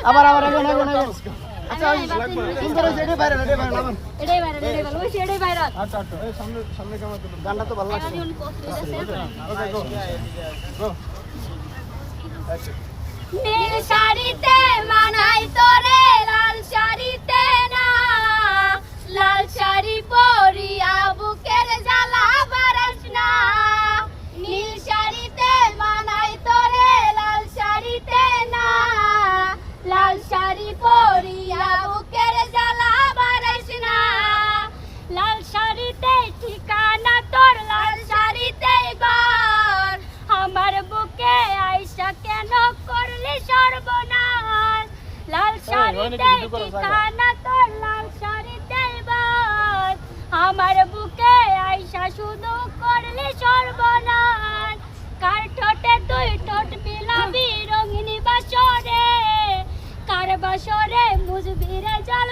আবার এখন আচ্ছা সুন্দর হয়েছে এটাই ভাইরাল আবার এটাই ভাইরাল ওই সেটাই ভাইরাল। আচ্ছা সামনে কেমন গানটা তো ভালো লাগছে। নীল শাড়িতে মানাই তোরে লাল শাড়িতে না, লাল শাড়ি পরিয়া বুকের জ্বালা বারাস না। নীল শাড়িতে মানাই তোরে লাল শাড়িতে না, লাল শাড়ি পরিয়া বুকের জ্বালা বারাস না। লাল শাড়িতে ঠিকানা তোর লাল শাড়িতে ঘর, আমার বুকে আইসা কেন করলি সর্বনাশ। লাল শাড়িতে ঠিকানা তোর লাল শাড়িতে ঘর, আমার বুকে আইসা শুধু করলি সর্বনাশ। কার ঠোঁটে তুই ঠোঁট মিলাবি রঙিনী বাসরে, কার বাসরে মুজবি রে জল